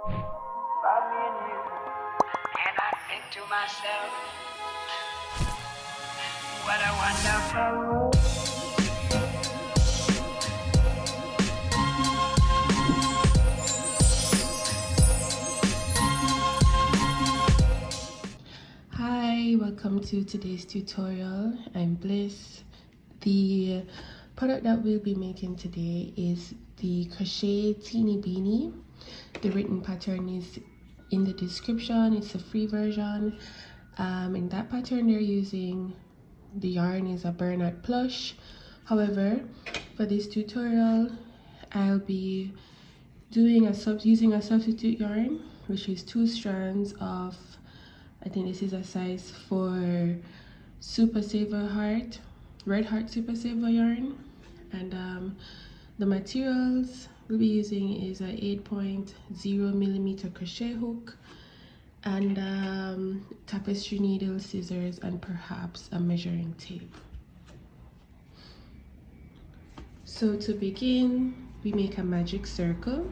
About me and you. And I think to myself, what a wonderful world. Hi, welcome to today's tutorial. I'm Bliss. The product that we'll be making today is the Crochet Teeny Beanie. The written pattern is in the description. It's a free version. In that pattern they're using, the yarn is a Bernard plush. However, for this tutorial I'll be using a substitute yarn, which is 2 strands of, I think this is a size 4 Super Saver Heart, Red Heart Super Saver yarn. And the materials we'll be using is a 8.0mm crochet hook and tapestry needle, scissors, and perhaps a measuring tape. So to begin, we make a magic circle.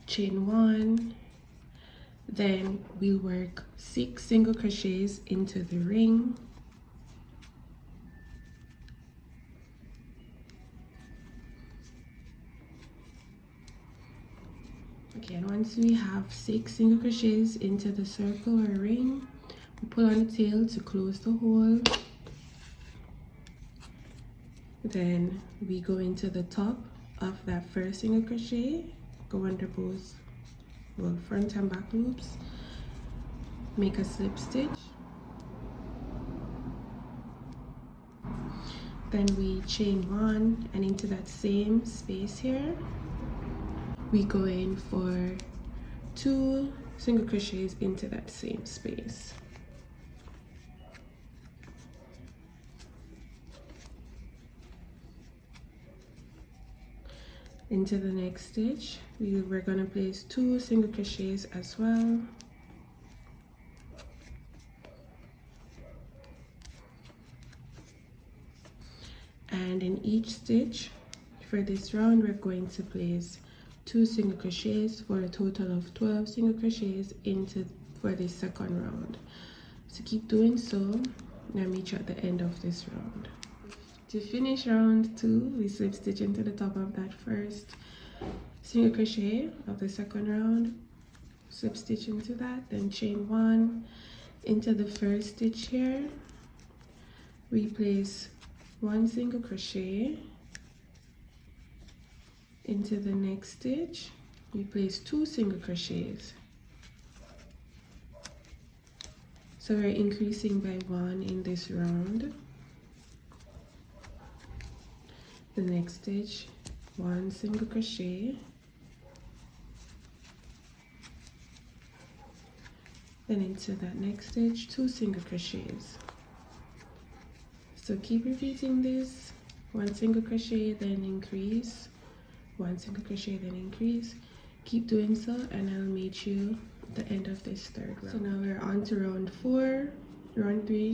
Chain 1, then we'll work 6 single crochets into the ring. Okay, and once we have 6 single crochets into the circle or ring, we pull on the tail to close the hole. Then we go into the top of that first single crochet, go under both, well, front and back loops, make a slip stitch. Then we chain 1, and into that same space here we go in for 2 single crochets into that same space. Into the next stitch we're going to place 2 single crochets as well. And in each stitch for this round we're going to place 2 single crochets for a total of 12 single crochets for this second round. So keep doing so and meet you at the end of this round. To finish round 2, we slip stitch into the top of that first single crochet of the second round, slip stitch into that, then chain 1 into the first stitch here. We place 1 single crochet into the next stitch. We place 2 single crochets, so we're increasing by 1 in this round. The next stitch, 1 single crochet, then into that next stitch 2 single crochets. So keep repeating this, 1 single crochet, then increase, 1 single crochet, then increase. Keep doing so and I'll meet you at the end of this third round. So now we're on to round 4. Round 3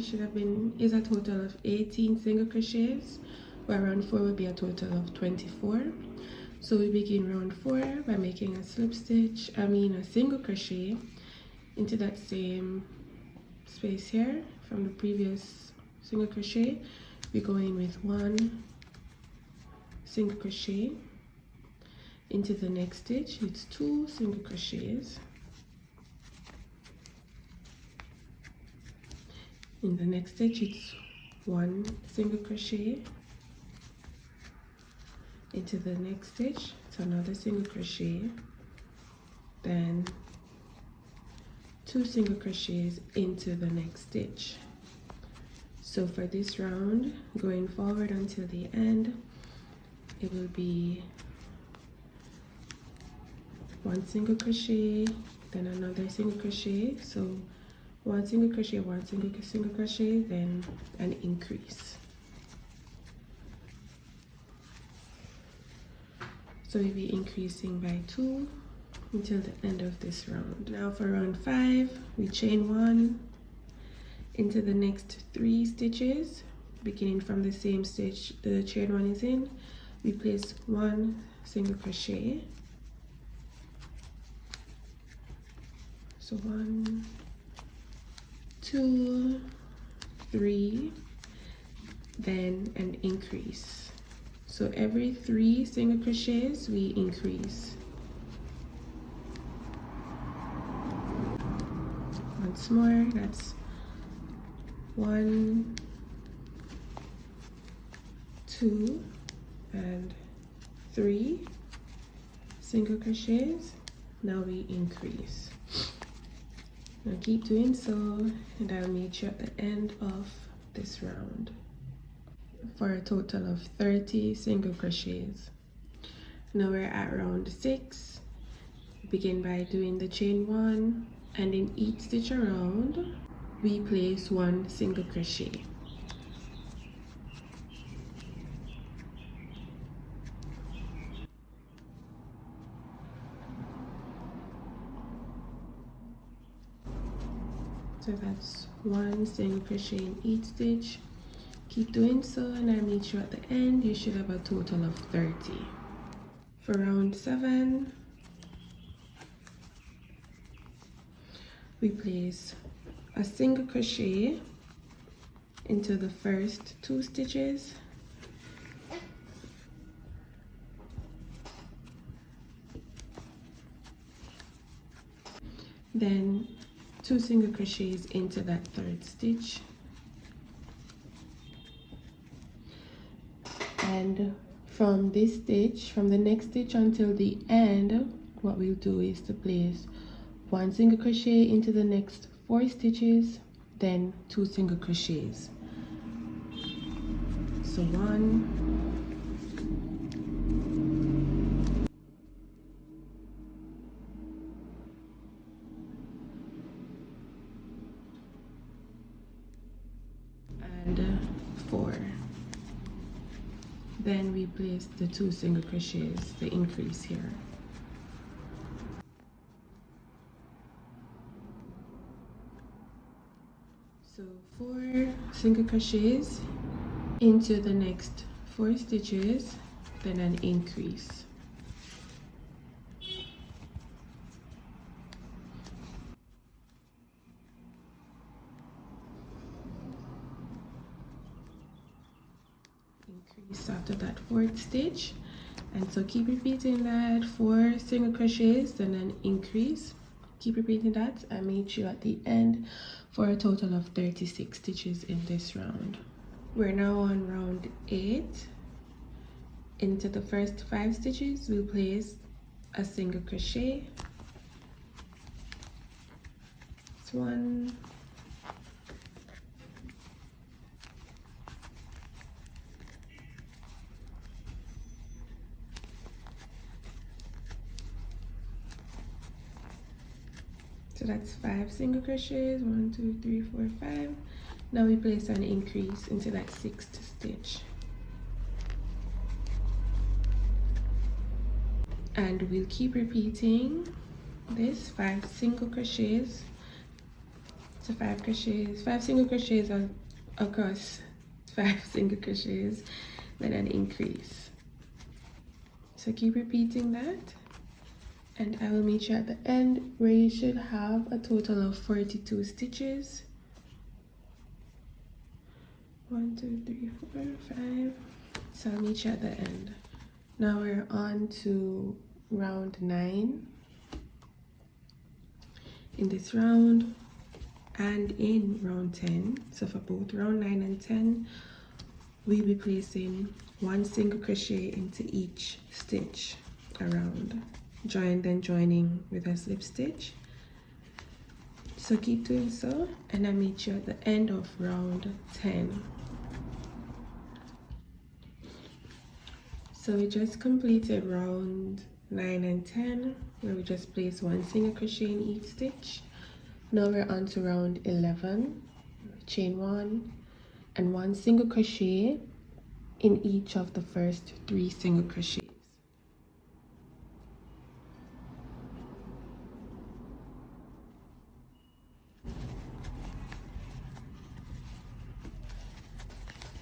is a total of 18 single crochets, where round 4 will be a total of 24. So we begin round 4 by making a single crochet into that same space here from the previous single crochet. We go in with 1 single crochet into the next stitch. It's 2 single crochets. In the next stitch it's 1 single crochet into the next stitch. It's another single crochet, then 2 single crochets into the next stitch. So for this round, going forward until the end, it will be 1 single crochet, then another single crochet. So 1 single crochet, 1 single crochet, then an increase. So we'll be increasing by 2 until the end of this round. Now for round 5, we chain 1 into the next 3 stitches, beginning from the same stitch the chain 1 is in. We place 1 single crochet, so 1, 2, 3, then an increase. So every 3 single crochets we increase. Once more, that's 1, 2, and 3 single crochets. Now we increase. Now keep doing so, and I'll meet you at the end of this round for a total of 30 single crochets. Now we're at round 6. Begin by doing the chain 1, and in each stitch around we place 1 single crochet. So that's 1 single crochet in each stitch. Keep doing so, and I'll meet you at the end. You should have a total of 30. For round 7, we place a single crochet into the first 2 stitches, then 2 single crochets into that 3rd stitch, and from this stitch, from the next stitch until the end, what we'll do is to place 1 single crochet into the next 4 stitches, then 2 single crochets. So 1, and 4. Then we place the 2 single crochets, the increase here. So 4 single crochets into the next 4 stitches, then an increase. Increase after that 4th stitch, and so keep repeating that. 4 single crochets, then an increase. Keep repeating that. I made you at the end for a total of 36 stitches in this round. We're now on round 8. Into the first 5 stitches we'll place a single crochet. It's 1, so that's 5 single crochets. 1, 2, 3, 4, 5. Now we place an increase into that 6th stitch, and we'll keep repeating this. 5 single crochets, so 5 crochets, 5 single crochets across 5 single crochets, then an increase. So keep repeating that, and I will meet you at the end where you should have a total of 42 stitches. 1, 2, 3, 4, 5. So I'll meet you at the end. Now we're on to round 9. In this round and in round 10, so for both round 9 and 10, we'll be placing 1 single crochet into each stitch around, then joining with a slip stitch. So keep doing so, and I'll meet you at the end of round 10. So we just completed round 9 and 10, where we just placed 1 single crochet in each stitch. Now we're on to round 11. Chain 1 and 1 single crochet in each of the first 3 single crochets.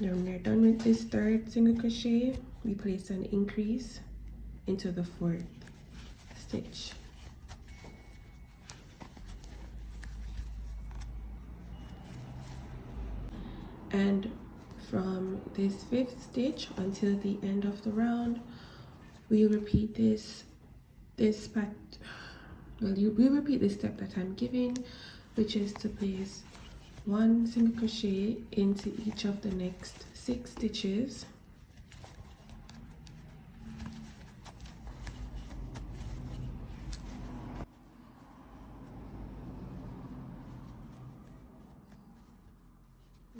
When we're done with this third single crochet, we place an increase into the fourth stitch. And from this fifth stitch until the end of the round, we repeat we repeat this step that I'm giving, which is to place one single crochet into each of the next 6 stitches.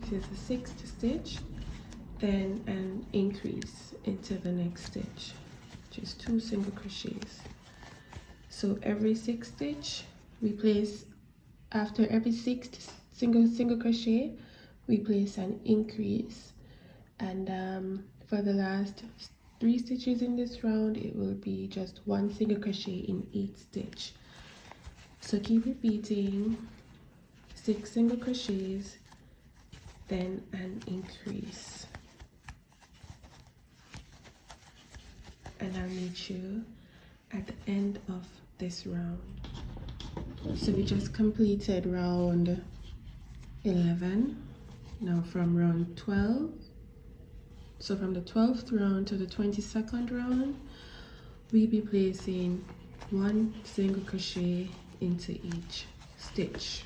This is the 6th stitch, then an increase into the next stitch, which is 2 single crochets. So every 6th stitch we place, after every 6th single crochet we place an increase, and for the last 3 stitches in this round it will be just 1 single crochet in each stitch. So keep repeating 6 single crochets, then an increase, and I'll meet you at the end of this round. So we just completed round 11. Now from round 12, so from the 12th round to the 22nd round, we'll be placing 1 single crochet into each stitch.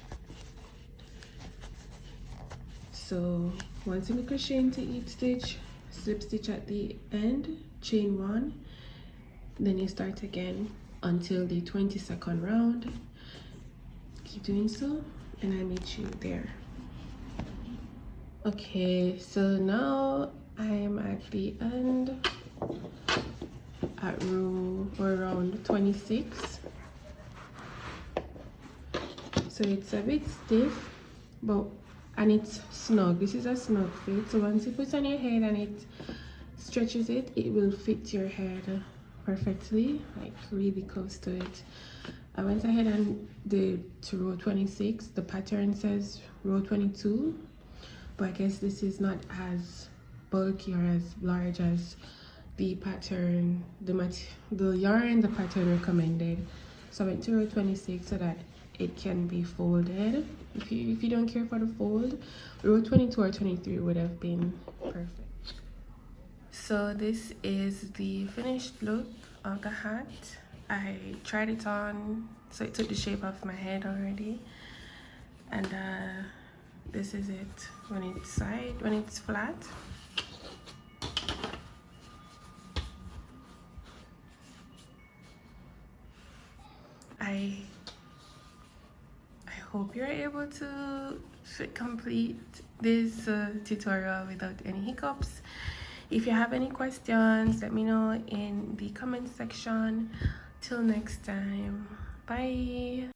So 1 single crochet into each stitch, slip stitch at the end, chain 1, then you start again until the 22nd round. Keep doing so, and I meet you there. Okay, so now I'm at the end at round 26. So it's a bit stiff, and it's snug. This is a snug fit, so once you put it on your head and it stretches it, it will fit your head perfectly, like really close to it. I went ahead and did to row 26. The pattern says row 22, but I guess this is not as bulky or as large as the pattern, the yarn the pattern recommended. So I went to row 26 so that it can be folded. If you don't care for the fold, row 22 or 23 would have been perfect. So this is the finished look of the hat. I tried it on, so it took the shape of my head already, and this is it when it's flat. I hope you're able to complete this tutorial without any hiccups. If you have any questions, let me know in the comment section. Till next time, bye.